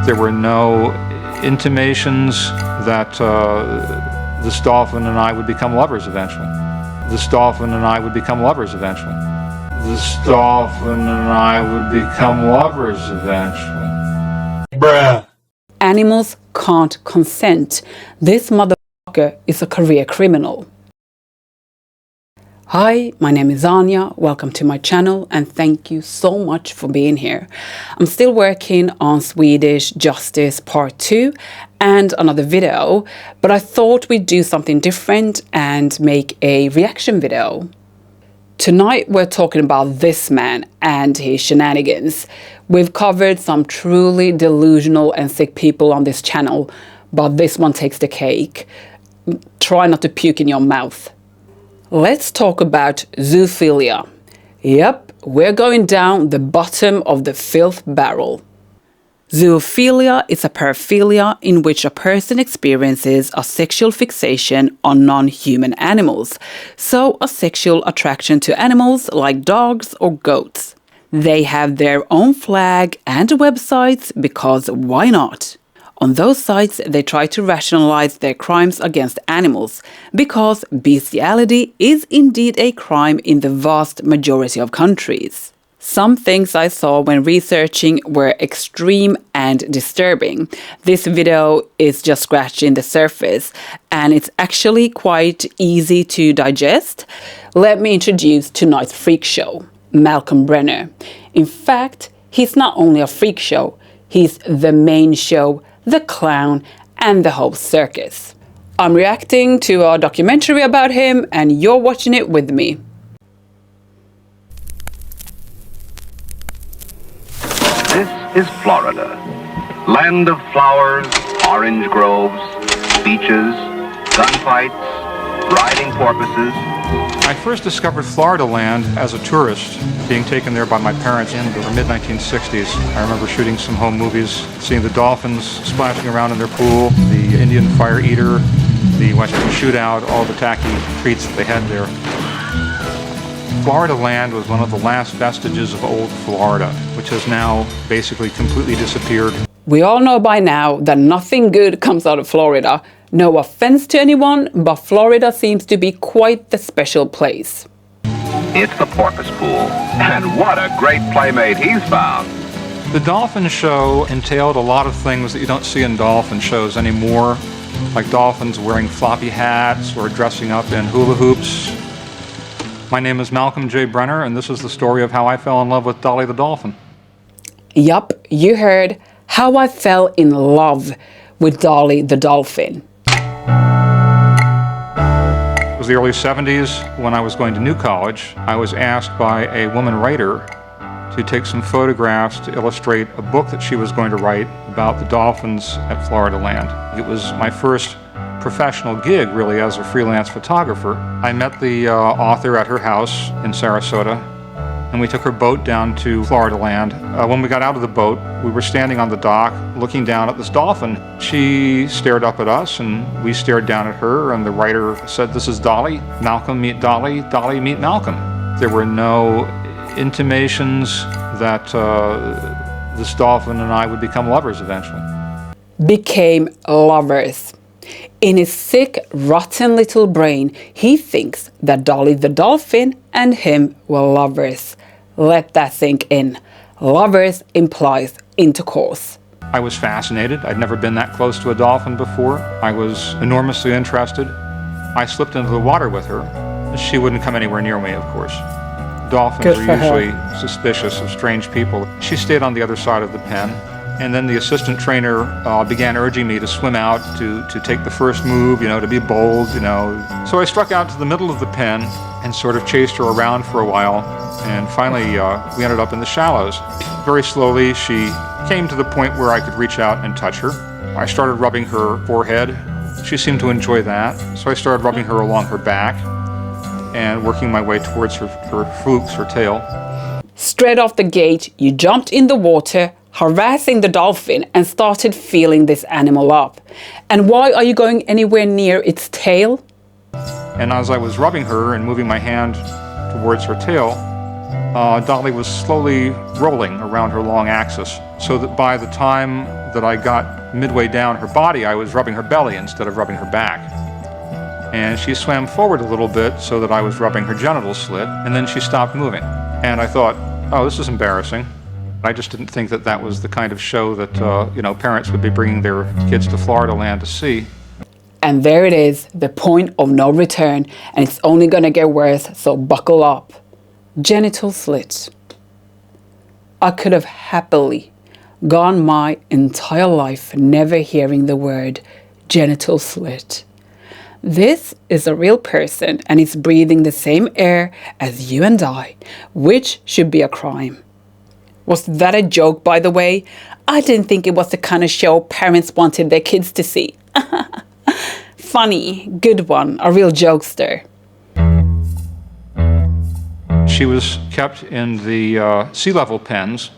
There were no intimations that this dolphin and I would become lovers eventually. This dolphin and I would become lovers eventually. This dolphin and I would become lovers eventually. Bruh. Animals can't consent. This motherfucker is a career criminal. Hi, my name is Anya. Welcome to my channel and thank you so much for being here. I'm still working on Swedish Justice Part 2 and another video, but I thought we'd do something different and make a reaction video. Tonight we're talking about this man and his shenanigans. We've covered some truly delusional and sick people on this channel, but this one takes the cake. Try not to puke in your mouth. Let's talk about zoophilia. Yep, we're going down the bottom of the filth barrel. Zoophilia is a paraphilia in which a person experiences a sexual fixation on non-human animals, so a sexual attraction to animals like dogs or goats. They have their own flag and websites because why not? On those sites, they try to rationalize their crimes against animals because bestiality is indeed a crime in the vast majority of countries. Some things I saw when researching were extreme and disturbing. This video is just scratching the surface and it's actually quite easy to digest. Let me introduce tonight's freak show, Malcolm Brenner. In fact, he's not only a freak show, he's the main show, the clown, and the whole circus. I'm reacting to a documentary about him and you're watching it with me. This is Florida, land of flowers, orange groves, beaches, gunfights, riding porpoises. I first discovered Florida land as a tourist, being taken there by my parents in the mid-1960s. I remember shooting some home movies, seeing the dolphins splashing around in their pool, the Indian fire eater, the Western shootout, all the tacky treats that they had there. Florida land was one of the last vestiges of old Florida, which has now basically completely disappeared. We all know by now that nothing good comes out of Florida. No offense to anyone, but Florida seems to be quite the special place. It's the porpoise pool, and what a great playmate he's found. The dolphin show entailed a lot of things that you don't see in dolphin shows anymore, like dolphins wearing floppy hats or dressing up in hula hoops. My name is Malcolm J. Brenner, and this is the story of how I fell in love with Dolly the dolphin. Yup, you heard how I fell in love with Dolly the dolphin. It was the early 70s when I was going to New College. I was asked by a woman writer to take some photographs to illustrate a book that she was going to write about the dolphins at Florida land. It was my first professional gig, really, as a freelance photographer. I met the author at her house in Sarasota, and we took her boat down to Florida land. When we got out of the boat, we were standing on the dock looking down at this dolphin. She stared up at us and we stared down at her, and the writer said, "This is Dolly. Malcolm, meet Dolly. Dolly, meet Malcolm." There were no intimations that this dolphin and I would become lovers eventually. Became lovers. In his sick, rotten little brain, he thinks that Dolly the dolphin and him were lovers. Let that sink in. Lovers implies intercourse. I was fascinated. I'd never been that close to a dolphin before. I was enormously interested. I slipped into the water with her. She wouldn't come anywhere near me, of course. Dolphins are usually suspicious of strange people. She stayed on the other side of the pen. And then the assistant trainer began urging me to swim out, to take the first move, to be bold, So I struck out to the middle of the pen and sort of chased her around for a while. And finally, we ended up in the shallows. Very slowly, she came to the point where I could reach out and touch her. I started rubbing her forehead. She seemed to enjoy that. So I started rubbing her along her back and working my way towards her flukes, her tail. Straight off the gate, you jumped in the water, harassing the dolphin, and started feeling this animal up. And why are you going anywhere near its tail? And as I was rubbing her and moving my hand towards her tail, Dolly was slowly rolling around her long axis, so that by the time that I got midway down her body, I was rubbing her belly instead of rubbing her back. And she swam forward a little bit so that I was rubbing her genital slit, and then she stopped moving. And I thought, oh, this is embarrassing. I just didn't think that that was the kind of show that, parents would be bringing their kids to Florida land to see. And there it is, the point of no return, and it's only gonna get worse, so buckle up. Genital slit. I could have happily gone my entire life never hearing the word genital slit. This is a real person and it's breathing the same air as you and I, which should be a crime. Was that a joke, by the way? I didn't think it was the kind of show parents wanted their kids to see. Funny, good one, a real jokester. She was kept in the sea level pens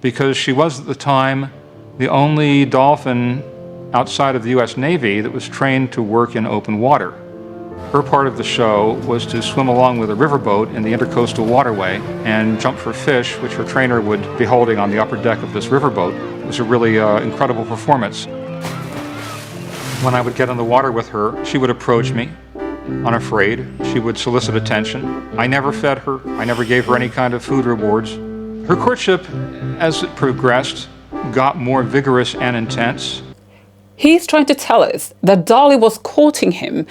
because she was at the time the only dolphin outside of the U.S. Navy that was trained to work in open water. Her part of the show was to swim along with a riverboat in the intercoastal waterway and jump for fish, which her trainer would be holding on the upper deck of this riverboat. It was a really incredible performance. When I would get in the water with her, she would approach me, unafraid. She would solicit attention. I never fed her. I never gave her any kind of food rewards. Her courtship, as it progressed, got more vigorous and intense. He's trying to tell us that Dolly was courting him,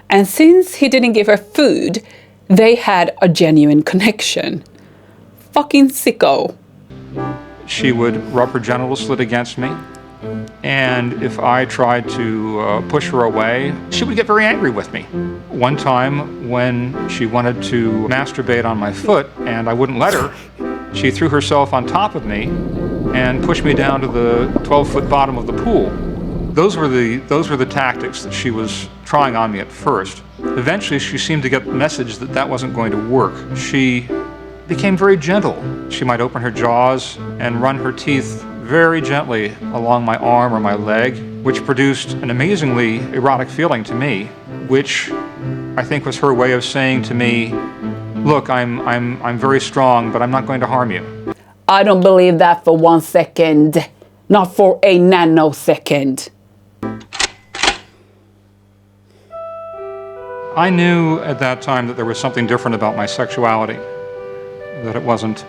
and since he didn't give her food, they had a genuine connection. Fucking sicko. She would rub her genital slit against me, and if I tried to push her away, she would get very angry with me. One time when she wanted to masturbate on my foot and I wouldn't let her, she threw herself on top of me and pushed me down to the 12-foot bottom of the pool. Those were the tactics that she was trying on me at first. Eventually, she seemed to get the message that that wasn't going to work. She became very gentle. She might open her jaws and run her teeth very gently along my arm or my leg, which produced an amazingly erotic feeling to me, which I think was her way of saying to me, look, I'm very strong, but I'm not going to harm you. I don't believe that for 1 second. Not for a nanosecond. I knew at that time that there was something different about my sexuality, that it wasn't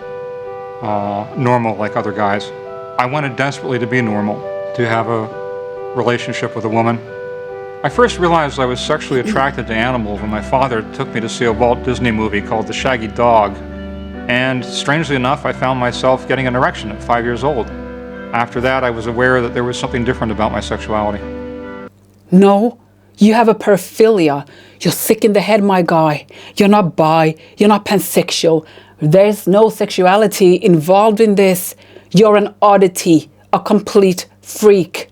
normal like other guys. I wanted desperately to be normal, to have a relationship with a woman. I first realized I was sexually attracted to animals when my father took me to see a Walt Disney movie called The Shaggy Dog. And strangely enough, I found myself getting an erection at 5 years old. After that, I was aware that there was something different about my sexuality. No, you have a paraphilia. You're sick in the head, my guy. You're not bi. You're not pansexual. There's no sexuality involved in this. You're an oddity, a complete freak.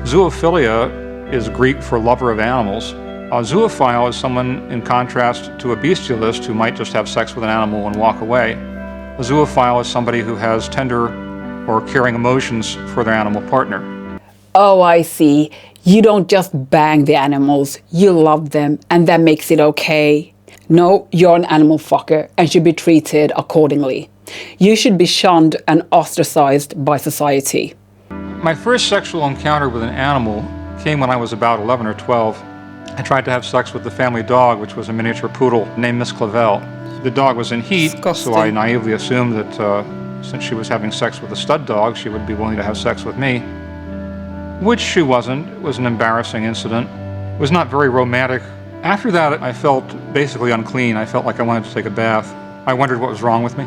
Zoophilia is Greek for lover of animals. A zoophile is someone in contrast to a bestialist who might just have sex with an animal and walk away. A zoophile is somebody who has tender or caring emotions for their animal partner. Oh, I see. You don't just bang the animals, you love them, and that makes it okay. No, you're an animal fucker and should be treated accordingly. You should be shunned and ostracized by society. My first sexual encounter with an animal came when I was about 11 or 12. I tried to have sex with the family dog, which was a miniature poodle named Miss Clavel. The dog was in heat, Disgusting. so I naively assumed that since she was having sex with a stud dog, she would be willing to have sex with me. Which she wasn't. It was an embarrassing incident. It was not very romantic. After that, I felt basically unclean. I felt like I wanted to take a bath. I wondered what was wrong with me.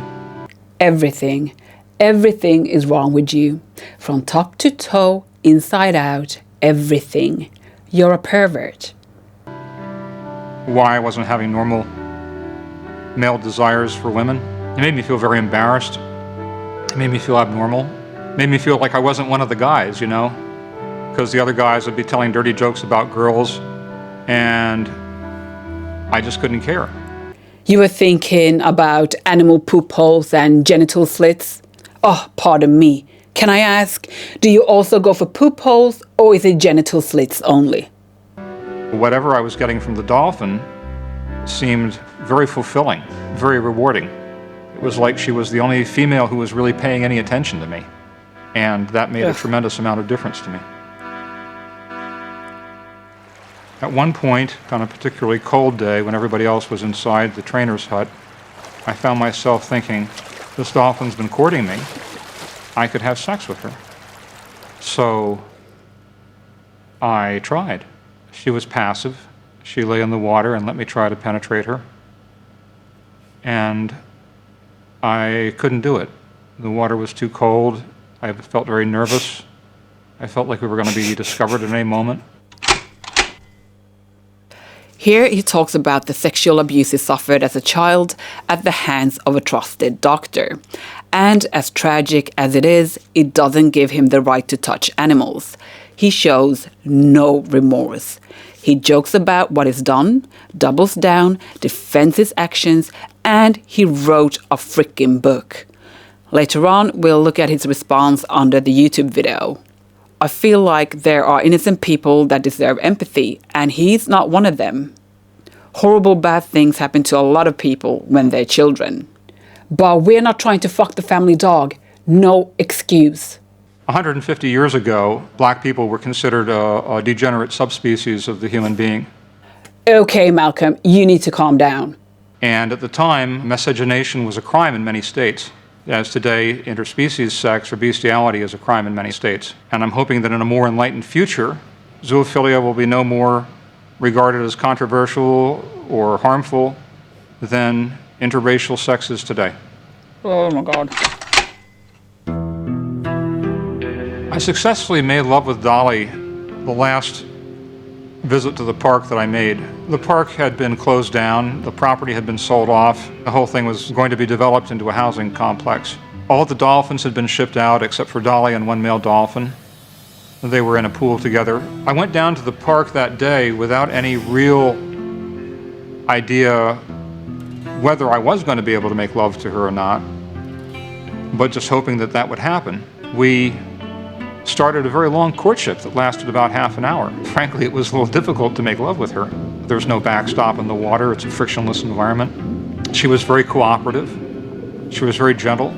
Everything is wrong with you. From top to toe, inside out, everything. You're a pervert. Why I wasn't having normal male desires for women. It made me feel very embarrassed. It made me feel abnormal. It made me feel like I wasn't one of the guys, you know? Because the other guys would be telling dirty jokes about girls, and I just couldn't care. You were thinking about animal poop holes and genital slits? Oh, pardon me. Can I ask, do you also go for poop holes, or is it genital slits only? Whatever I was getting from the dolphin seemed very fulfilling, very rewarding. It It was like she was the only female who was really paying any attention to me. And that made a tremendous amount of difference to me. At one point, on a particularly cold day when everybody else was inside the trainer's hut, I found myself thinking, this dolphin's been courting me. I could have sex with her. So I tried. She was passive. She lay in the water and let me try to penetrate her. And I couldn't do it. The water was too cold. I felt very nervous. I felt like we were going to be discovered at any moment. Here he talks about the sexual abuse he suffered as a child at the hands of a trusted doctor. And as tragic as it is, it doesn't give him the right to touch animals. He shows no remorse. He jokes about what is done, doubles down, defends his actions, and he wrote a freaking book. Later on, we'll look at his response under the YouTube video. I feel like there are innocent people that deserve empathy, and he's not one of them. Horrible bad things happen to a lot of people when they're children. But we're not trying to fuck the family dog. No excuse. 150 years ago, black people were considered a degenerate subspecies of the human being. Okay, Malcolm, you need to calm down. And at the time, miscegenation was a crime in many states. As today, interspecies sex or bestiality is a crime in many states. And I'm hoping that in a more enlightened future, zoophilia will be no more regarded as controversial or harmful than interracial sex is today. Oh my God. I successfully made love with Dolly the last visit to the park that I made. The park had been closed down, the property had been sold off, the whole thing was going to be developed into a housing complex. All the dolphins had been shipped out except for Dolly and one male dolphin. They were in a pool together. I went down to the park that day without any real idea whether I was going to be able to make love to her or not, but just hoping that that would happen. We started a very long courtship that lasted about half an hour. Frankly, it was a little difficult to make love with her. There's no backstop in the water. It's a frictionless environment. She was very cooperative. She was very gentle.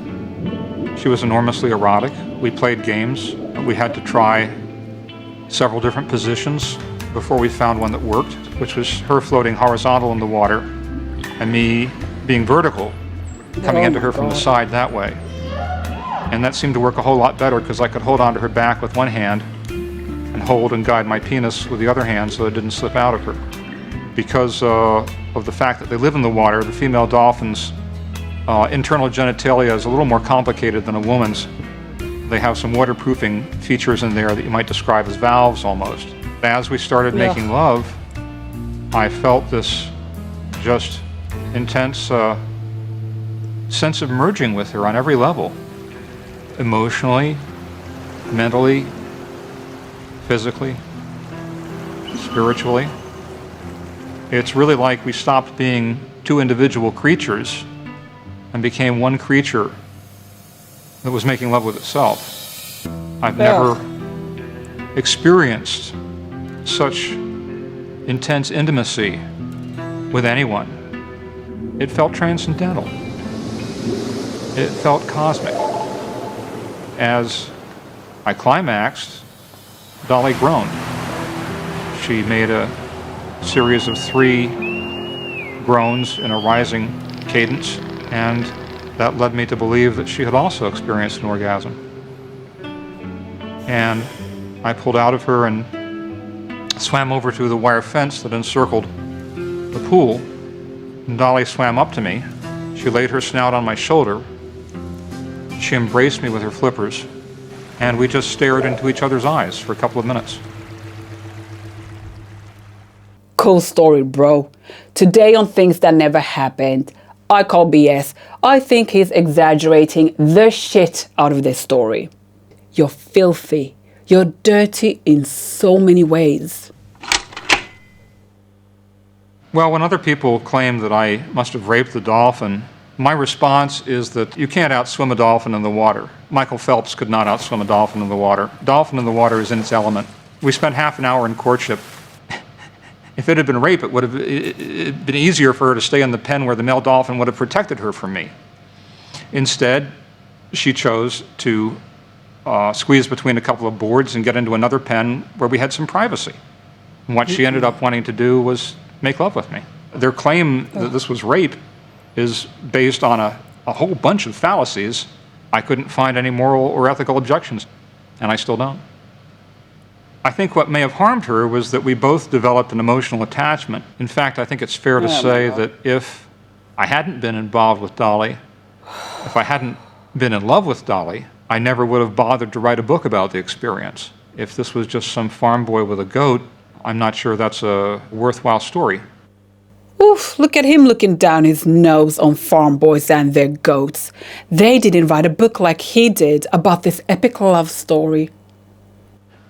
She was enormously erotic. We played games. We had to try several different positions before we found one that worked, which was her floating horizontal in the water and me being vertical, coming into her from the side that way. And that seemed to work a whole lot better because I could hold onto her back with one hand and hold and guide my penis with the other hand so it didn't slip out of her. Because of the fact that they live in the water, the female dolphin's internal genitalia is a little more complicated than a woman's. They have some waterproofing features in there that you might describe as valves almost. As we started making love, I felt this just intense sense of merging with her on every level. Emotionally, mentally, physically, spiritually. It's really like we stopped being two individual creatures and became one creature that was making love with itself. I've never experienced such intense intimacy with anyone. It felt transcendental. It felt cosmic. As I climaxed, Dolly groaned. She made a series of 3 groans in a rising cadence, and that led me to believe that she had also experienced an orgasm. And I pulled out of her and swam over to the wire fence that encircled the pool. And Dolly swam up to me. She laid her snout on my shoulder. She embraced me with her flippers, and we just stared into each other's eyes for a couple of minutes. Cool story, bro. Today on Things That Never Happened, I call BS. I think he's exaggerating the shit out of this story. You're filthy. You're dirty in so many ways. Well, when other people claim that I must have raped the dolphin, my response is that you can't outswim a dolphin in the water. Michael Phelps could not outswim a dolphin in the water. Dolphin in the water is in its element. We spent half an hour in courtship. If it had been rape, it would have been easier for her to stay in the pen where the male dolphin would have protected her from me. Instead, she chose to squeeze between a couple of boards and get into another pen where we had some privacy. And what she ended up wanting to do was make love with me. Their claim that this was rape is based on a whole bunch of fallacies. I couldn't find any moral or ethical objections, and I still don't. I think what may have harmed her was that we both developed an emotional attachment. In fact, I think it's fair to say that if I hadn't been involved with Dolly, if I hadn't been in love with Dolly, I never would have bothered to write a book about the experience. If this was just some farm boy with a goat, I'm not sure that's a worthwhile story. Oof, look at him looking down his nose on farm boys and their goats. They didn't write a book like he did about this epic love story.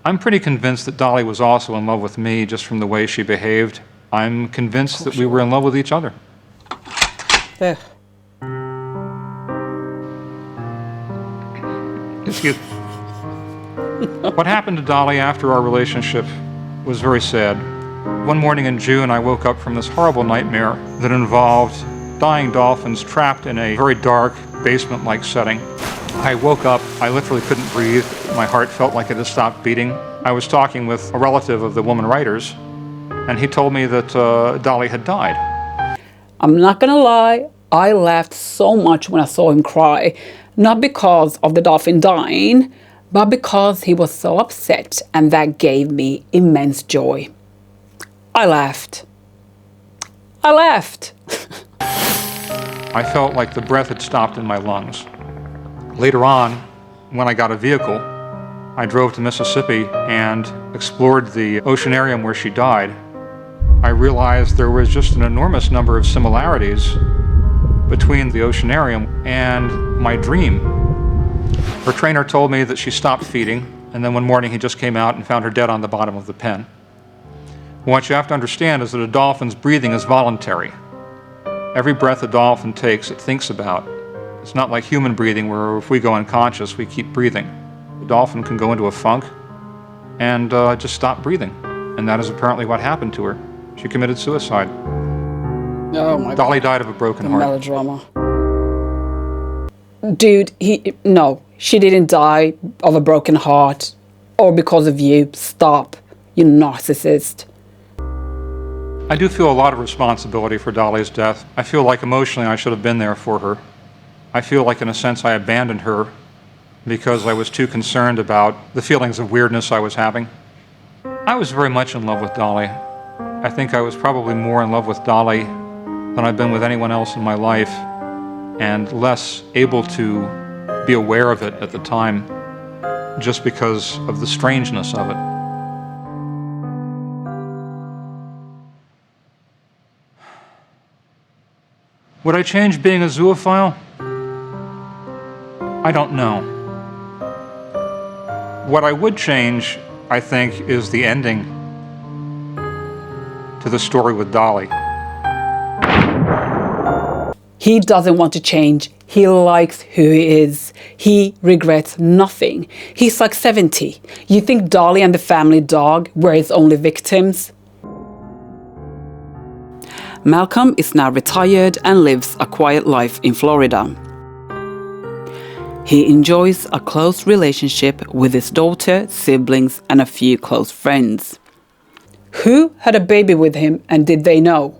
I'm pretty convinced that Dolly was also in love with me just from the way she behaved. I'm convinced that we were in love with each other. Ugh. Excuse me. What happened to Dolly after our relationship was very sad. One morning in June, I woke up from this horrible nightmare that involved dying dolphins trapped in a very dark, basement-like setting. I woke up, I literally couldn't breathe. My heart felt like it had stopped beating. I was talking with a relative of the woman writers, and he told me that Dolly had died. I'm not gonna lie, I laughed so much when I saw him cry. Not because of the dolphin dying, but because he was so upset, and that gave me immense joy. I laughed. I laughed. I felt like the breath had stopped in my lungs. Later on, when I got a vehicle, I drove to Mississippi and explored the oceanarium where she died. I realized there was just an enormous number of similarities between the oceanarium and my dream. Her trainer told me that she stopped feeding, and then one morning he just came out and found her dead on the bottom of the pen. What you have to understand is that a dolphin's breathing is voluntary. Every breath a dolphin takes, it thinks about. It's not like human breathing, where if we go unconscious, we keep breathing. The dolphin can go into a funk and just stop breathing. And that is apparently what happened to her. She committed suicide. Oh my Dolly died of a broken heart. Melodrama. Dude, no, she didn't die of a broken heart or because of you. Stop, you narcissist. I do feel a lot of responsibility for Dolly's death. I feel like emotionally I should have been there for her. I feel like in a sense I abandoned her because I was too concerned about the feelings of weirdness I was having. I was very much in love with Dolly. I think I was probably more in love with Dolly than I've been with anyone else in my life, and less able to be aware of it at the time just because of the strangeness of it. Would I change being a zoophile? I don't know. What I would change, I think, is the ending to the story with Dolly. He doesn't want to change. He likes who he is. He regrets nothing. He's like 70. You think Dolly and the family dog were his only victims? Malcolm is now retired and lives a quiet life in Florida. He enjoys a close relationship with his daughter, siblings, and a few close friends. Who had a baby with him, and did they know?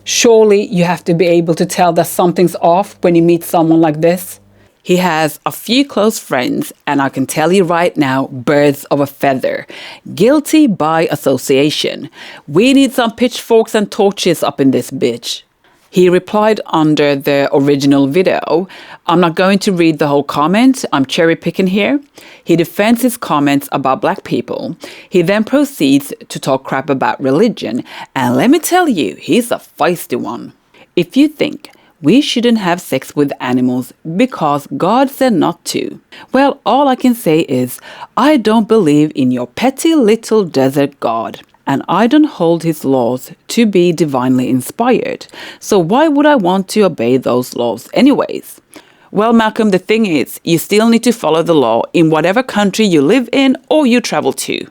Surely you have to be able to tell that something's off when you meet someone like this. He has a few close friends, and I can tell you right now, birds of a feather. Guilty by association. We need some pitchforks and torches up in this bitch. He replied under the original video. I'm not going to read the whole comment, I'm cherry picking here. He defends his comments about black people. He then proceeds to talk crap about religion. And let me tell you, he's a feisty one. If you think we shouldn't have sex with animals because God said not to, well, all I can say is, I don't believe in your petty little desert God. And I don't hold his laws to be divinely inspired. So why would I want to obey those laws anyways? Well, Malcolm, the thing is, you still need to follow the law in whatever country you live in or you travel to.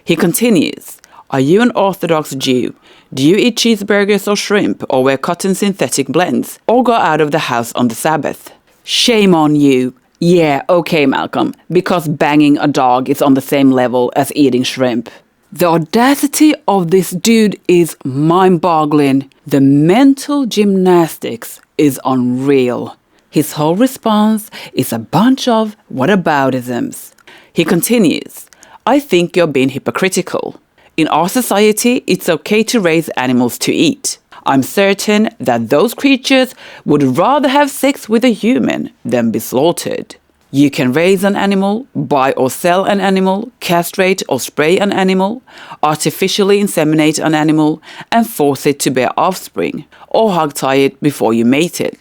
He continues, are you an Orthodox Jew? Do you eat cheeseburgers or shrimp or wear cotton synthetic blends or go out of the house on the Sabbath? Shame on you. Yeah, okay, Malcolm, because banging a dog is on the same level as eating shrimp. The audacity of this dude is mind-boggling. The mental gymnastics is unreal. His whole response is a bunch of whataboutisms. He continues, I think you're being hypocritical. In our society, it's okay to raise animals to eat. I'm certain that those creatures would rather have sex with a human than be slaughtered. You can raise an animal, buy or sell an animal, castrate or spray an animal, artificially inseminate an animal, and force it to bear offspring, or hog-tie it before you mate it.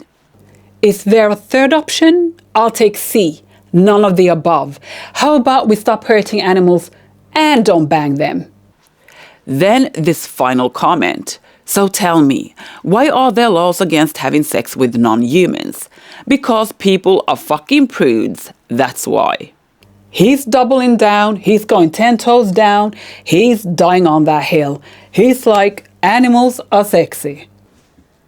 Is there a third option? I'll take C. None of the above. How about we stop hurting animals and don't bang them? Then this final comment. So tell me, why are there laws against having sex with non-humans? Because people are fucking prudes, that's why. He's doubling down, he's going 10 toes down, he's dying on that hill. He's like, animals are sexy.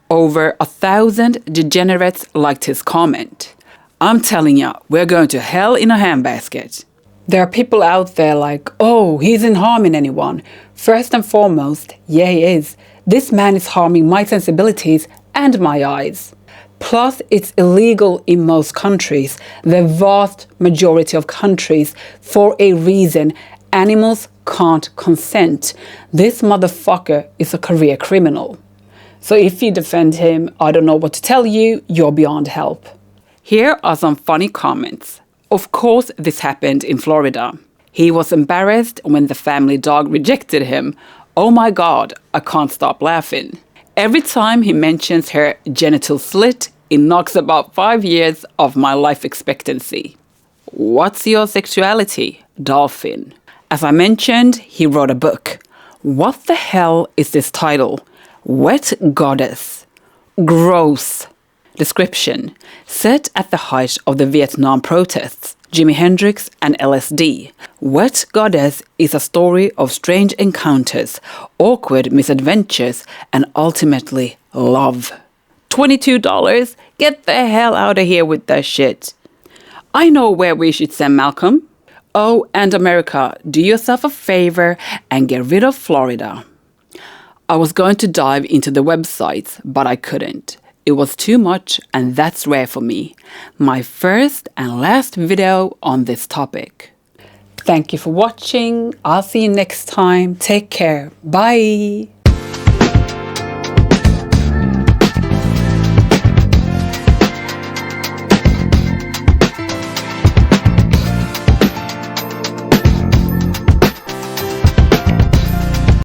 Over 1,000 degenerates liked his comment. I'm telling ya, we're going to hell in a handbasket. There are people out there like, oh, he isn't harming anyone. First and foremost, yeah, he is. This man is harming my sensibilities and my eyes. Plus, it's illegal in most countries, the vast majority of countries, for a reason. Animals can't consent. This motherfucker is a career criminal. So if you defend him, I don't know what to tell you, you're beyond help. Here are some funny comments. Of course, this happened in Florida. He was embarrassed when the family dog rejected him. Oh my God, I can't stop laughing. Every time he mentions her genital slit, it knocks about 5 years of my life expectancy. What's your sexuality, dolphin? As I mentioned, he wrote a book. What the hell is this title? Wet Goddess. Gross. Description. Set at the height of the Vietnam protests, Jimi Hendrix and LSD. Wet Goddess is a story of strange encounters, awkward misadventures, and ultimately love. $22? Get the hell out of here with that shit. I know where we should send Malcolm. Oh, and America, do yourself a favor and get rid of Florida. I was going to dive into the websites, but I couldn't. It was too much, and that's rare for me. My first and last video on this topic. Thank you for watching. I'll see you next time. Take care. Bye.